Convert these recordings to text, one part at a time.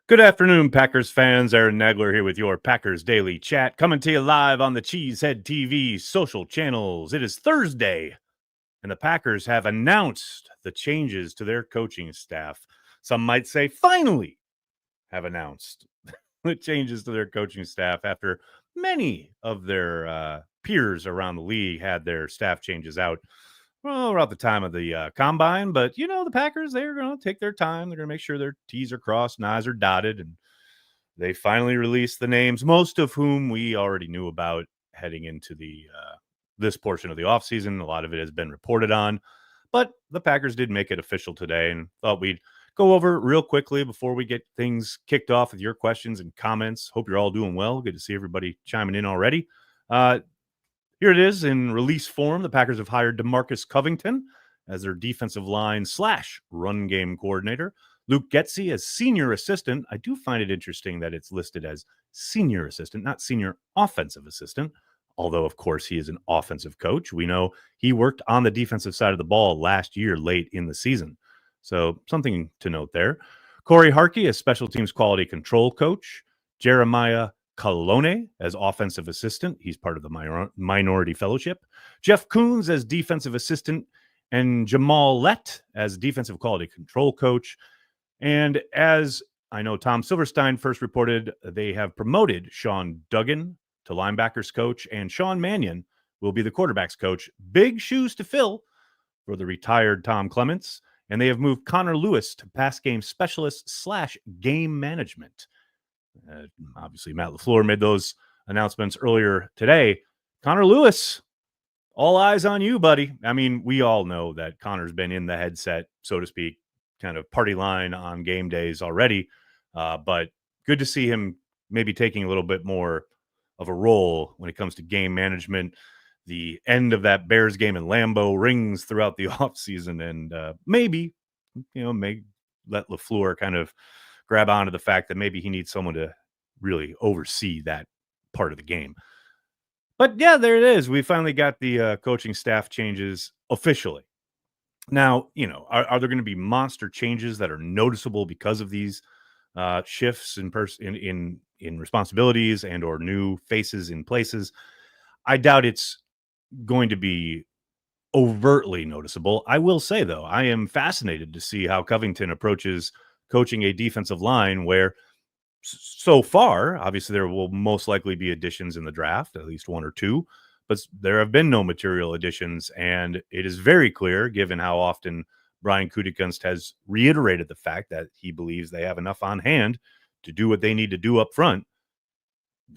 Good afternoon, Packers fans. Aaron Nagler here with your Packers Daily Chat, coming to you live on the CHTV social channels. It is Thursday, and the Packers have announced the changes to their coaching staff. Some might say finally have announced the changes to their coaching staff after many of their peers around the league had their staff changes out around the time of the combine. But, the Packers, they're going to take their time. They're going to make sure their T's are crossed and I's are dotted. And they finally released the names, most of whom we already knew about heading into this portion of the offseason. A lot of it has been reported on. But the Packers did make it official today, and thought we'd go over it real quickly before we get things kicked off with your questions and comments. Hope you're all doing well. Good to see everybody chiming in already. Here it is in release form. The Packers have hired DeMarcus Covington as their defensive line / run game coordinator. Luke Getsy as senior assistant. I do find it interesting that it's listed as senior assistant, not senior offensive assistant, although, of course, he is an offensive coach. We know he worked on the defensive side of the ball last year late in the season. So something to note there. Corey Harkey as special teams quality control coach. Jeremiah Colone as offensive assistant. He's part of the minority fellowship. Jeff Koons as defensive assistant, and Jamal Lett as defensive quality control coach. And as I know Tom Silverstein first reported, they have promoted Sean Duggan to linebackers coach, and Sean Mannion will be the quarterbacks coach. Big shoes to fill for the retired Tom Clements. And they have moved Connor Lewis to pass game specialist / game management. Obviously, Matt LaFleur made those announcements earlier today. Connor Lewis, all eyes on you, buddy. I mean, we all know that Connor's been in the headset, so to speak, kind of party line on game days already. But good to see him maybe taking a little bit more of a role when it comes to game management. The end of that Bears game in Lambeau rings throughout the offseason, and maybe may let LaFleur kind of grab onto the fact that maybe he needs someone to really oversee that part of the game. But yeah, there it is. We finally got the coaching staff changes officially. Now, are there going to be monster changes that are noticeable because of these shifts in responsibilities and or new faces in places? I doubt it's going to be overtly noticeable. I will say, though, I am fascinated to see how Covington approaches coaching a defensive line where so far, obviously, there will most likely be additions in the draft, at least one or two, but there have been no material additions. And it is very clear, given how often Brian Gutekunst has reiterated the fact that he believes they have enough on hand to do what they need to do up front.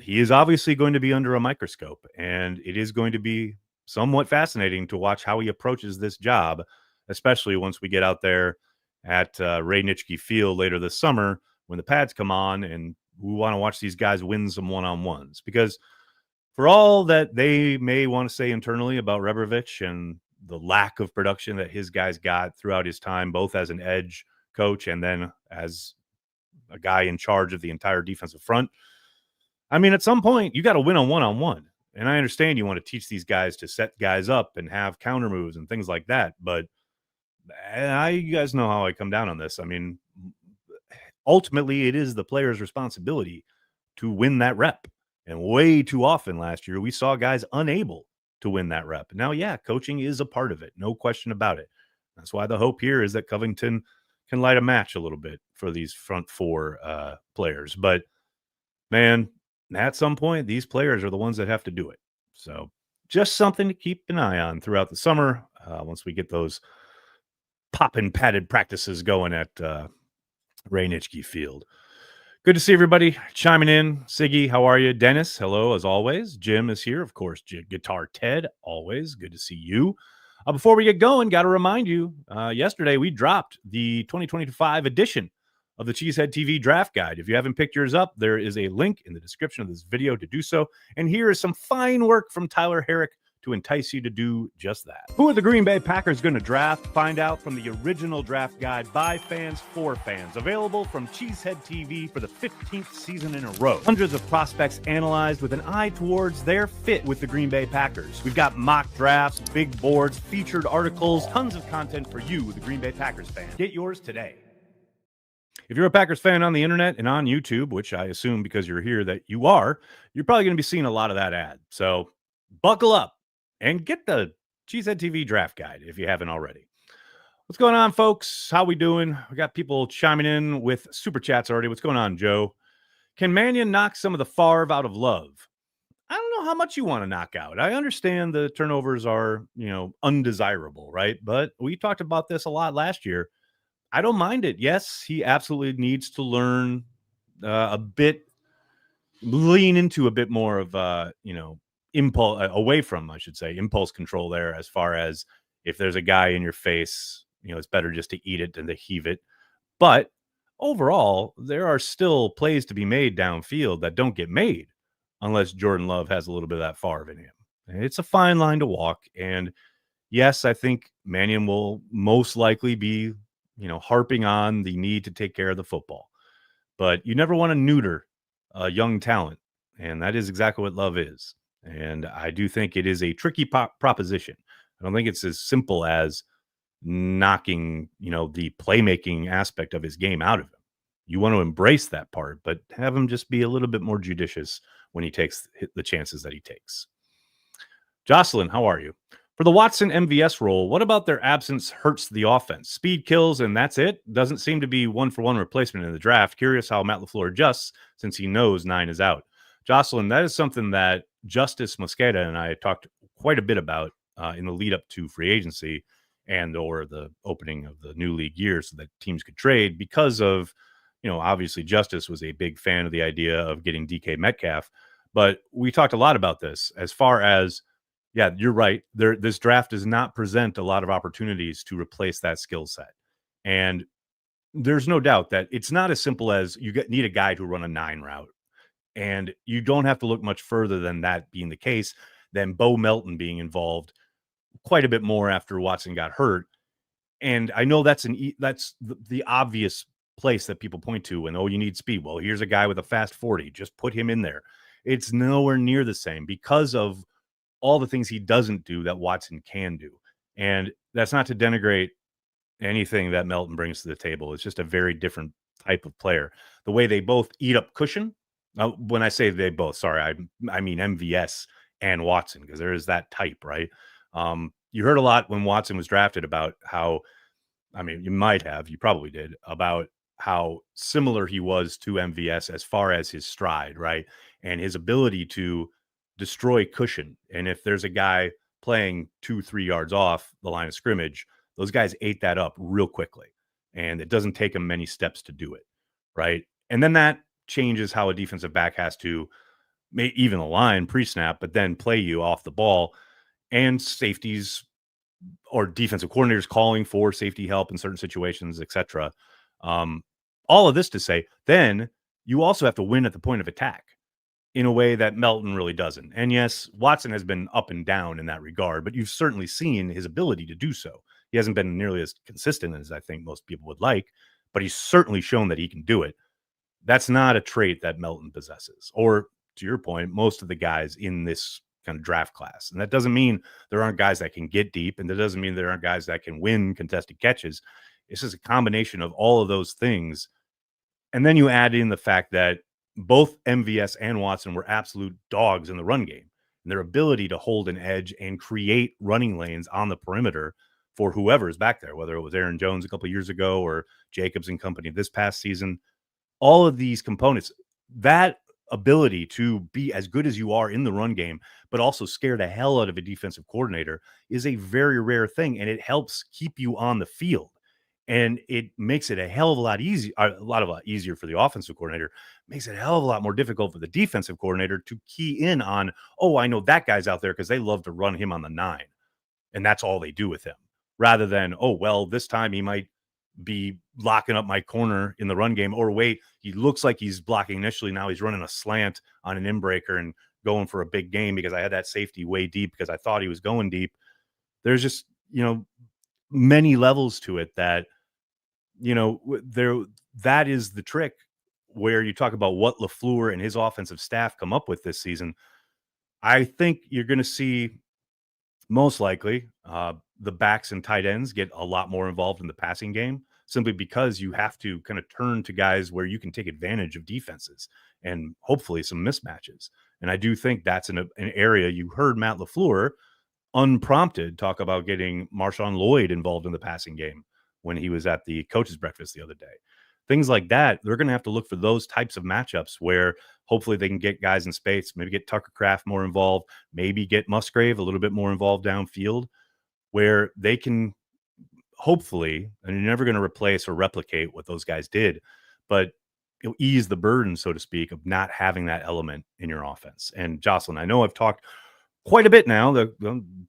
He is obviously going to be under a microscope, and it is going to be somewhat fascinating to watch how he approaches this job, especially once we get out there at Ray Nitschke Field later this summer when the pads come on, and we want to watch these guys win some one-on-ones. Because for all that they may want to say internally about Rebrovich and the lack of production that his guys got throughout his time, both as an edge coach and then as a guy in charge of the entire defensive front, I mean, at some point, you got to win on one-on-one. And I understand you want to teach these guys to set guys up and have counter moves and things like that. But you guys know how I come down on this. I mean, ultimately, it is the player's responsibility to win that rep. And way too often last year, we saw guys unable to win that rep. Now, yeah, coaching is a part of it. No question about it. That's why the hope here is that Covington can light a match a little bit for these front four players. But, man, at some point, these players are the ones that have to do it. So just something to keep an eye on throughout the summer once we get those popping padded practices going at Ray Nitschke Field. Good to see everybody chiming in. Siggy, how are you? Dennis, hello, as always. Jim is here, of course. Guitar Ted, always. Good to see you. Before we get going, got to remind you, yesterday we dropped the 2025 edition of the Cheesehead TV Draft Guide. If you haven't picked yours up, there is a link in the description of this video to do so. And here is some fine work from Tyler Herrick to entice you to do just that. Who are the Green Bay Packers going to draft? Find out from the original draft guide by fans for fans. Available from Cheesehead TV for the 15th season in a row. Hundreds of prospects analyzed with an eye towards their fit with the Green Bay Packers. We've got mock drafts, big boards, featured articles, tons of content for you, the Green Bay Packers fan. Get yours today. If you're a Packers fan on the internet and on YouTube, which I assume because you're here that you are, you're probably going to be seeing a lot of that ad. So buckle up and get the Cheesehead TV draft guide if you haven't already. What's going on, folks? How we doing? We got people chiming in with super chats already. What's going on, Joe? Can Mannion knock some of the Favre out of love? I don't know how much you want to knock out. I understand the turnovers are, undesirable, right? But we talked about this a lot last year. I don't mind it. Yes, he absolutely needs to learn a bit, lean into a bit more of, impulse away from, I should say, impulse control there. As far as if there's a guy in your face, it's better just to eat it than to heave it. But overall, there are still plays to be made downfield that don't get made unless Jordan Love has a little bit of that Favre in him. It's a fine line to walk. And yes, I think Mannion will most likely be, harping on the need to take care of the football. But you never want to neuter a young talent. And that is exactly what Love is. And I do think it is a tricky proposition. I don't think it's as simple as knocking, the playmaking aspect of his game out of him. You want to embrace that part, but have him just be a little bit more judicious when he takes the chances that he takes. Jocelyn, how are you? For the Watson MVS role, what about their absence hurts the offense? Speed kills and that's it? Doesn't seem to be one-for-one replacement in the draft. Curious how Matt LaFleur adjusts since he knows 9 is out. Jocelyn, that is something that Justice Mosqueda and I talked quite a bit about in the lead up to free agency and or the opening of the new league year so that teams could trade because of, obviously Justice was a big fan of the idea of getting DK Metcalf. But we talked a lot about this as far as, yeah, you're right. This draft does not present a lot of opportunities to replace that skill set. And there's no doubt that it's not as simple as need a guy to run a 9 route. And you don't have to look much further than that being the case, than Bo Melton being involved quite a bit more after Watson got hurt. And I know that's the obvious place that people point to when, you need speed. Well, here's a guy with a fast 40. Just put him in there. It's nowhere near the same because of all the things he doesn't do that Watson can do. And that's not to denigrate anything that Melton brings to the table. It's just a very different type of player. The way they both eat up cushion. When I say they both, sorry, I mean MVS and Watson, because there is that type, right? You heard a lot when Watson was drafted about how, you probably did, about how similar he was to MVS as far as his stride, right? And his ability to destroy cushion. And if there's a guy playing 2-3 yards off the line of scrimmage, those guys ate that up real quickly. And it doesn't take them many steps to do it, right? And then that changes how a defensive back has to even the line pre-snap, but then play you off the ball, and safeties or defensive coordinators calling for safety help in certain situations, etc. All of this to say, then you also have to win at the point of attack in a way that Melton really doesn't. And yes, Watson has been up and down in that regard, but you've certainly seen his ability to do so. He hasn't been nearly as consistent as I think most people would like, but he's certainly shown that he can do it. That's not a trait that Melton possesses, or to your point, most of the guys in this kind of draft class. And that doesn't mean there aren't guys that can get deep, and that doesn't mean there aren't guys that can win contested catches. It's just a combination of all of those things. And then you add in the fact that both MVS and Watson were absolute dogs in the run game, and their ability to hold an edge and create running lanes on the perimeter for whoever is back there, whether it was Aaron Jones a couple of years ago or Jacobs and company this past season. All of these components, that ability to be as good as you are in the run game, but also scare the hell out of a defensive coordinator, is a very rare thing, and it helps keep you on the field. And it makes it a hell of a lot easier for the offensive coordinator. Makes it a hell of a lot more difficult for the defensive coordinator to key in on, I know that guy's out there because they love to run him on the 9. And that's all they do with him. Rather than, this time he might be locking up my corner in the run game. Or wait, he looks like he's blocking initially. Now he's running a slant on an in-breaker and going for a big game because I had that safety way deep because I thought he was going deep. There's just, many levels to it that, that is the trick where you talk about what LaFleur and his offensive staff come up with this season. I think you're going to see most likely the backs and tight ends get a lot more involved in the passing game, simply because you have to kind of turn to guys where you can take advantage of defenses and hopefully some mismatches. And I do think that's an area. You heard Matt LaFleur unprompted talk about getting Marshawn Lloyd involved in the passing game when he was at the coaches breakfast the other day. Things like that, they're going to have to look for those types of matchups where hopefully they can get guys in space, maybe get Tucker Kraft more involved, maybe get Musgrave a little bit more involved downfield, where they can hopefully, and you're never going to replace or replicate what those guys did, but you'll ease the burden, so to speak, of not having that element in your offense. And Jocelyn, I know I've talked quite a bit now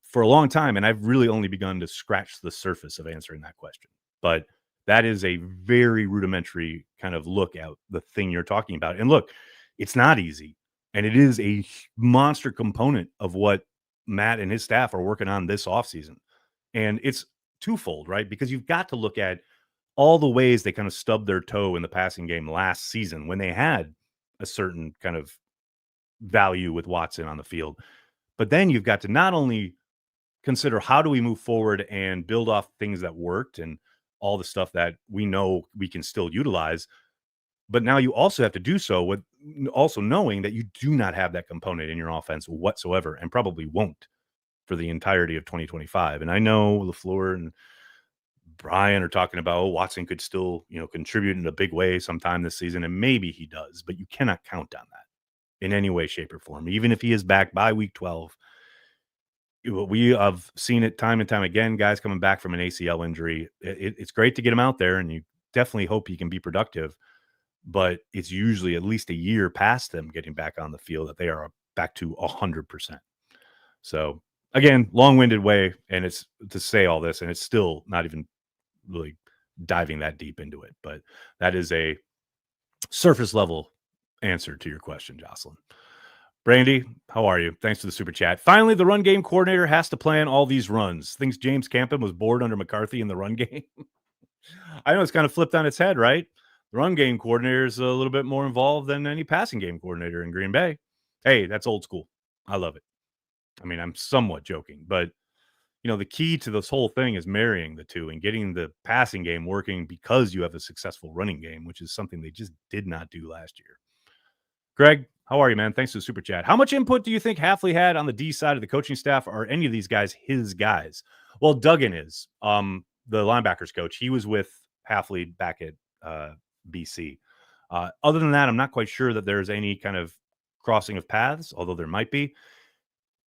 for a long time, and I've really only begun to scratch the surface of answering that question. But that is a very rudimentary kind of look at the thing you're talking about. And look, it's not easy, and it is a monster component of what Matt and his staff are working on this offseason. And it's twofold, right? Because you've got to look at all the ways they kind of stubbed their toe in the passing game last season when they had a certain kind of value with Watson on the field. But then you've got to not only consider how do we move forward and build off things that worked and all the stuff that we know we can still utilize, but now you also have to do so with also knowing that you do not have that component in your offense whatsoever and probably won't for the entirety of 2025. And I know LaFleur and Brian are talking about, oh, Watson could still, contribute in a big way sometime this season, and maybe he does, but you cannot count on that in any way, shape, or form. Even if he is back by week 12, we have seen it time and time again, guys coming back from an ACL injury. It's great to get him out there, and you definitely hope he can be productive, but it's usually at least a year past them getting back on the field that they are back to 100%. So again, long-winded way, and it's to say all this, and it's still not even really diving that deep into it, but that is a surface level answer to your question, Jocelyn. Brandy, how are you? Thanks for the super chat. Finally, the run game coordinator has to plan all these runs. Thinks James Campen was bored under McCarthy in the run game. I know it's kind of flipped on its head, right? The run game coordinator is a little bit more involved than any passing game coordinator in Green Bay. Hey, that's old school. I love it. I mean, I'm somewhat joking, but the key to this whole thing is marrying the two and getting the passing game working because you have a successful running game, which is something they just did not do last year. Greg, how are you, man? Thanks for the super chat. How much input do you think Hafley had on the D side of the coaching staff? Are any of these guys his guys? Well, Duggan is the linebackers coach. He was with Hafley back at BC. Other than that, I'm not quite sure that there's any kind of crossing of paths, although there might be.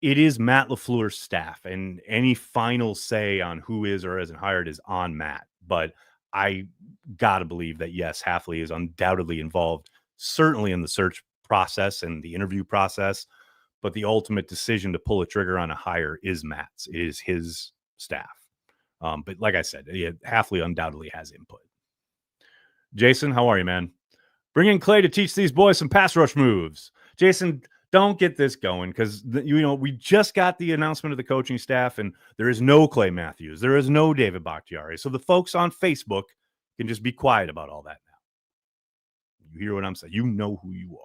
It is Matt LaFleur's staff, and any final say on who is or isn't hired is on Matt. But I got to believe that, yes, Hafley is undoubtedly involved, certainly in the search process and the interview process. But the ultimate decision to pull a trigger on a hire is Matt's. It is his staff. But like I said, Hafley undoubtedly has input. Jason, how are you, man? Bring in Clay to teach these boys some pass rush moves. Jason, don't get this going because, we just got the announcement of the coaching staff, and there is no Clay Matthews. There is no David Bakhtiari. So the folks on Facebook can just be quiet about all that now. You hear what I'm saying? You know who you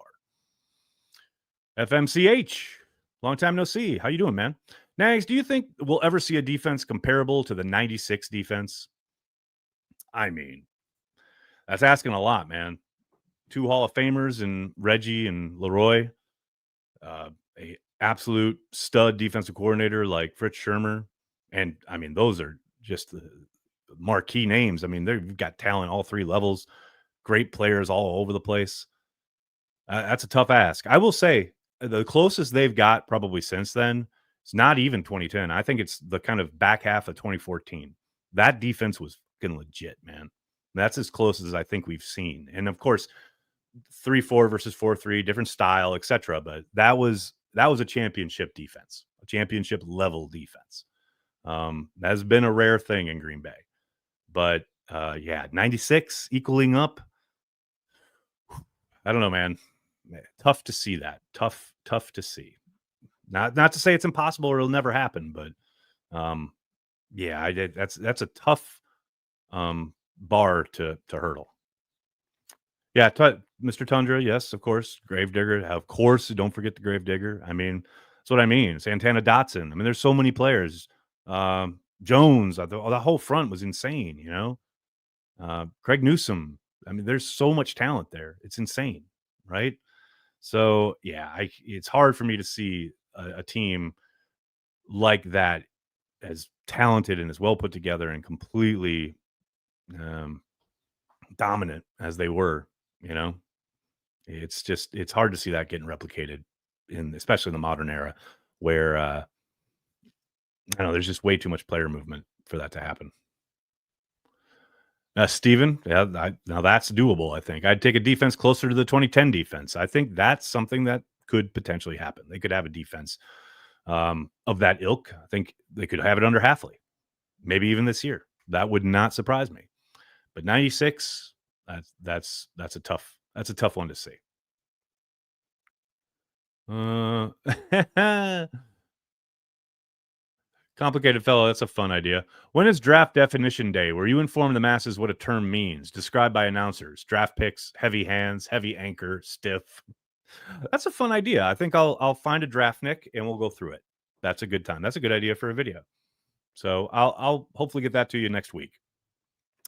are. FMCH, long time no see. How you doing, man? Nags, do you think we'll ever see a defense comparable to the 96 defense? I mean, that's asking a lot, man. 2 Hall of Famers in Reggie and Leroy. A absolute stud defensive coordinator like Fritz Schirmer. And I mean, those are just the marquee names. I mean, they've got talent all 3 levels, great players all over the place. That's a tough ask. I will say the closest they've got probably since then, it's not even 2010. I think it's the kind of back half of 2014. That defense was fucking legit, man. That's as close as I think we've seen. And of course, 3-4 versus 4-3, different style, etc. But that was a championship defense, a championship level defense. That has been a rare thing in Green Bay. But 96 equaling up. I don't know, man. Tough to see that. Tough to see. Not to say it's impossible or it'll never happen, but that's a tough bar to hurdle. Yeah, Mr. Tundra, yes, of course. Gravedigger, of course. Don't forget the Gravedigger. I mean, that's what I mean. Santana Dotson. I mean, there's so many players. Jones, the whole front was insane, Craig Newsome. I mean, there's so much talent there. It's insane, right? So yeah, it's hard for me to see a team like that as talented and as well put together and completely um, dominant as they were. You know, it's hard to see that getting replicated especially in the modern era where I don't know, there's just way too much player movement for that to happen. Steven, yeah, now that's doable. I think I'd take a defense closer to the 2010 defense. I think that's something that could potentially happen. They could have a defense of that ilk. I think they could have it under Halfley, maybe even this year. That would not surprise me. But 96, that's a tough one to see. Complicated fellow, that's a fun idea. When is draft definition day, where you inform the masses what a term means, described by announcers? Draft picks, heavy hands, heavy anchor, stiff. That's a fun idea. I think I'll find a draft, Nick, and we'll go through it. That's a good time. That's a good idea for a video. So I'll hopefully get that to you next week.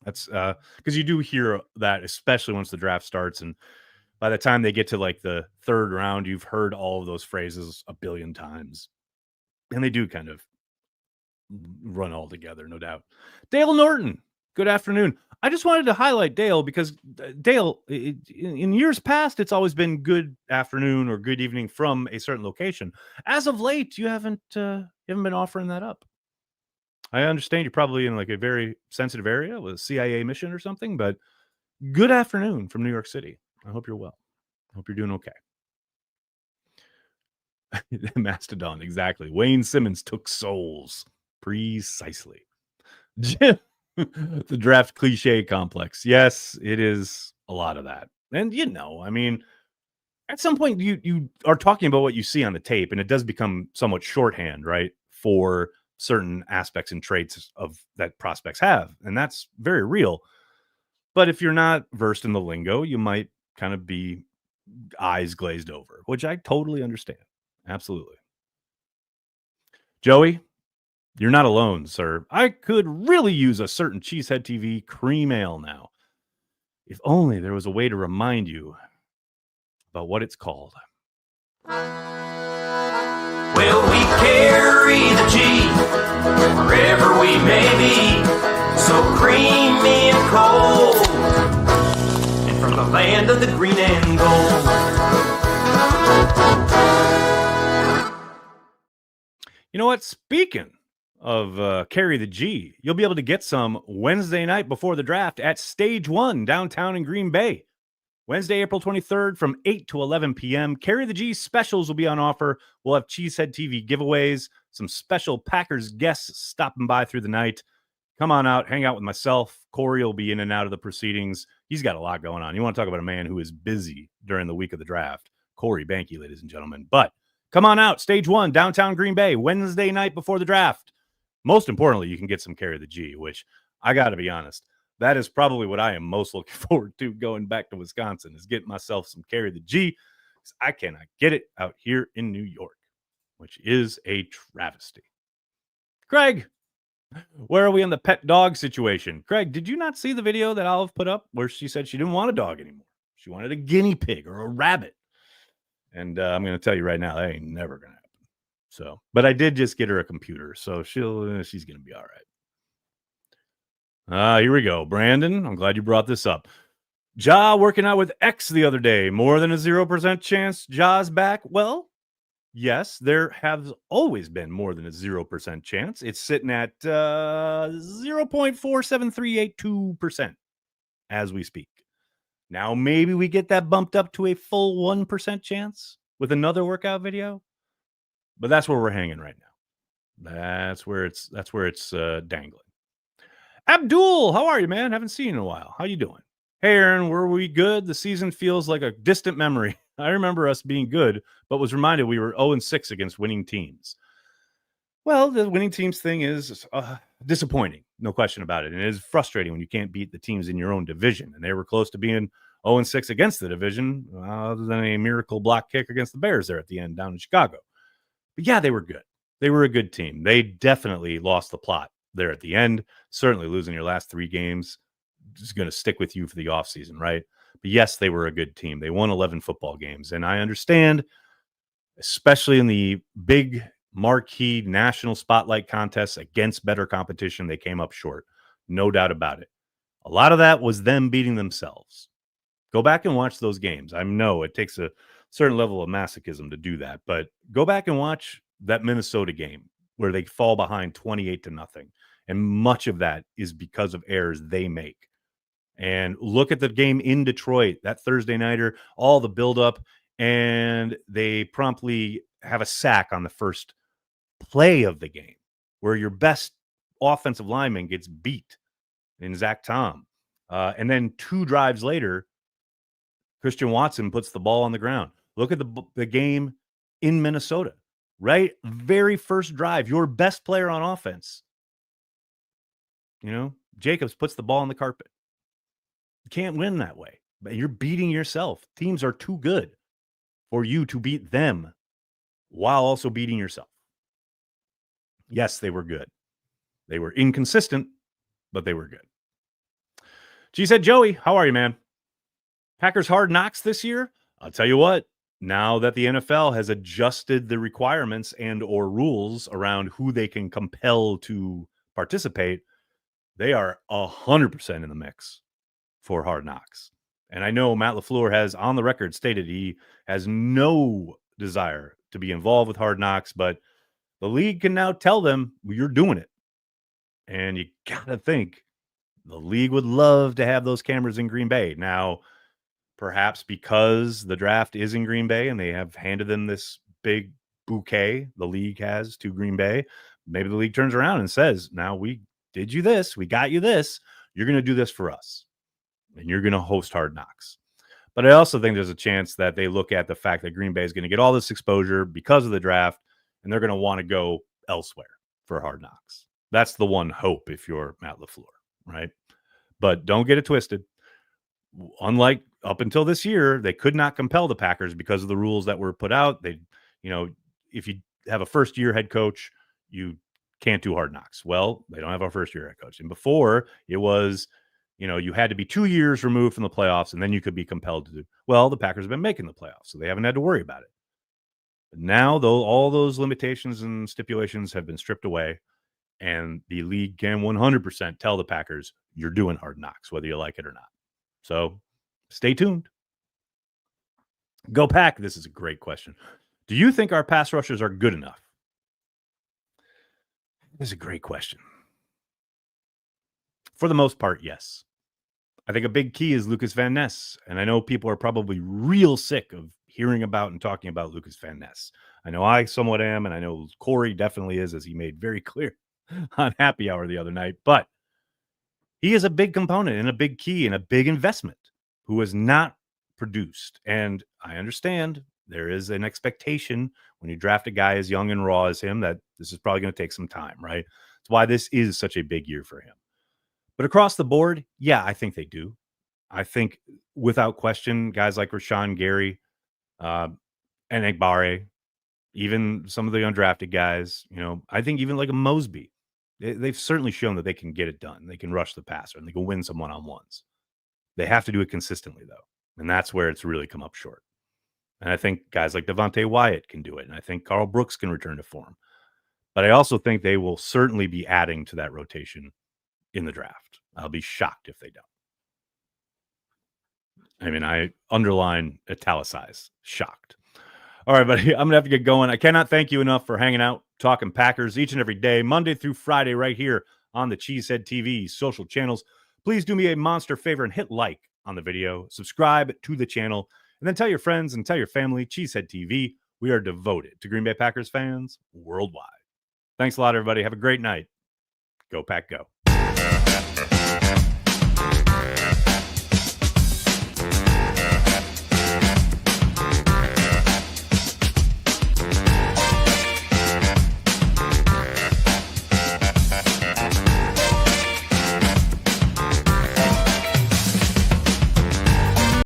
That's because you do hear that, especially once the draft starts, and by the time they get to like the third round, you've heard all of those phrases a billion times, and they do kind of run all together, no doubt. Dale Norton, good afternoon. I just wanted to highlight Dale because Dale, in years past, it's always been good afternoon or good evening from a certain location. As of late, you haven't been offering that up. I understand you're probably in like a very sensitive area with a CIA mission or something, but good afternoon from New York City. I hope you're well. I hope you're doing okay. Mastodon, exactly. Wayne Simmons took souls. Precisely. Jim, the draft cliche complex. Yes, it is a lot of that. And I mean, at some point you are talking about what you see on the tape, and it does become somewhat shorthand, right? For certain aspects and traits of that prospects have. And that's very real. But if you're not versed in the lingo, you might kind of be eyes glazed over, which I totally understand. Absolutely. Joey, you're not alone, sir. I could really use a certain Cheesehead TV cream ale now. If only there was a way to remind you about what it's called. Well, we carry the G wherever we may be, so creamy and cold, and from the land of the green and gold. You know what? Speaking of Carry the G, you'll be able to get some Wednesday night before the draft at Stage 1 downtown in Green Bay. Wednesday, April 23rd from 8 to 11 p.m. Carry the G specials will be on offer. We'll have Cheesehead TV giveaways, some special Packers guests stopping by through the night. Come on out, hang out with myself. Corey will be in and out of the proceedings. He's got a lot going on. You want to talk about a man who is busy during the week of the draft. Corey Banky, ladies and gentlemen. But come on out, Stage 1, downtown Green Bay, Wednesday night before the draft. Most importantly, you can get some Carry the G, which I got to be honest, that is probably what I am most looking forward to going back to Wisconsin, is getting myself some Carry the G, because I cannot get it out here in New York, which is a travesty. Craig, where are we on the pet dog situation? Craig, did you not see the video that Olive put up where she said she didn't want a dog anymore? She wanted a guinea pig or a rabbit. And I'm going to tell you right now, that ain't never going to happen. So, but I did just get her a computer, so she's going to be all right. Here we go. Brandon, I'm glad you brought this up. Ja working out with X the other day. More than a 0% chance Ja's back? Well, yes, there has always been more than a 0% chance. It's sitting at 0.47382% as we speak. Now, maybe we get that bumped up to a full 1% chance with another workout video. But that's where we're hanging right now. That's where it's dangling. Abdul, how are you, man? Haven't seen you in a while. How you doing? Hey, Aaron, were we good? The season feels like a distant memory. I remember us being good, but was reminded we were 0-6 against winning teams. Well, the winning teams thing is disappointing, no question about it. And it is frustrating when you can't beat the teams in your own division. And they were close to being 0-6 against the division, other than a miracle block kick against the Bears there at the end down in Chicago. But yeah, they were good. They were a good team. They definitely lost the plot there at the end. Certainly losing your last 3 games is going to stick with you for the offseason, right? But yes, they were a good team. They won 11 football games. And I understand, especially in the big marquee national spotlight contests against better competition, they came up short. No doubt about it. A lot of that was them beating themselves. Go back and watch those games. I know it takes a certain level of masochism to do that, but go back and watch that Minnesota game where they fall behind 28-0. And much of that is because of errors they make. And look at the game in Detroit, that Thursday nighter, all the buildup, and they promptly have a sack on the first play of the game where your best offensive lineman gets beat in Zach Tom. And then 2 drives later, Christian Watson puts the ball on the ground. Look at the game in Minnesota, right? Very first drive, your best player on offense. Jacobs puts the ball on the carpet. You can't win that way. But you're beating yourself. Teams are too good for you to beat them while also beating yourself. Yes, they were good. They were inconsistent, but they were good. She said, Joey, how are you, man? Packers Hard Knocks this year? I'll tell you what, now that the NFL has adjusted the requirements and or rules around who they can compel to participate, they are 100% in the mix for Hard Knocks. And I know Matt LaFleur has on the record stated he has no desire to be involved with Hard Knocks, but the league can now tell them you're doing it. And you got to think the league would love to have those cameras in Green Bay. Now, perhaps because the draft is in Green Bay and they have handed them this big bouquet the league has to Green Bay, maybe the league turns around and says, now we did you this, we got you this, you're going to do this for us, and you're going to host Hard Knocks. But I also think there's a chance that they look at the fact that Green Bay is going to get all this exposure because of the draft, and they're going to want to go elsewhere for Hard Knocks. That's the one hope if you're Matt LaFleur, right? But don't get it twisted. Unlike up until this year, they could not compel the Packers because of the rules that were put out. They, if you have a first-year head coach, you can't do Hard Knocks. Well, they don't have a first-year head coach. And before, it was, you had to be 2 years removed from the playoffs, and then you could be compelled to do. Well, the Packers have been making the playoffs, so they haven't had to worry about it. But now, though, all those limitations and stipulations have been stripped away, and the league can 100% tell the Packers, you're doing Hard Knocks, whether you like it or not. So stay tuned. Go Pack. This is a great question. Do you think our pass rushers are good enough? This is a great question. For the most part, yes. I think a big key is Lucas Van Ness. And I know people are probably real sick of hearing about and talking about Lucas Van Ness. I know I somewhat am, and I know Corey definitely is, as he made very clear on Happy Hour the other night. But he is a big component and a big key and a big investment who has not produced. And I understand there is an expectation when you draft a guy as young and raw as him that this is probably going to take some time, right? That's why this is such a big year for him. But across the board, yeah, I think they do. I think without question, guys like Rashawn Gary and Egbare, even some of the undrafted guys, I think even like a Mosby, they've certainly shown that they can get it done. They can rush the passer and they can win some one-on-ones. They have to do it consistently, though. And that's where it's really come up short. And I think guys like Devontae Wyatt can do it. And I think Carl Brooks can return to form. But I also think they will certainly be adding to that rotation in the draft. I'll be shocked if they don't. I mean, I underline, italicize, shocked. All right, buddy, I'm going to have to get going. I cannot thank you enough for hanging out, talking Packers each and every day, Monday through Friday, right here on the Cheesehead TV social channels. Please do me a monster favor and hit like on the video, subscribe to the channel, and then tell your friends and tell your family, Cheesehead TV, we are devoted to Green Bay Packers fans worldwide. Thanks a lot, everybody. Have a great night. Go Pack, go.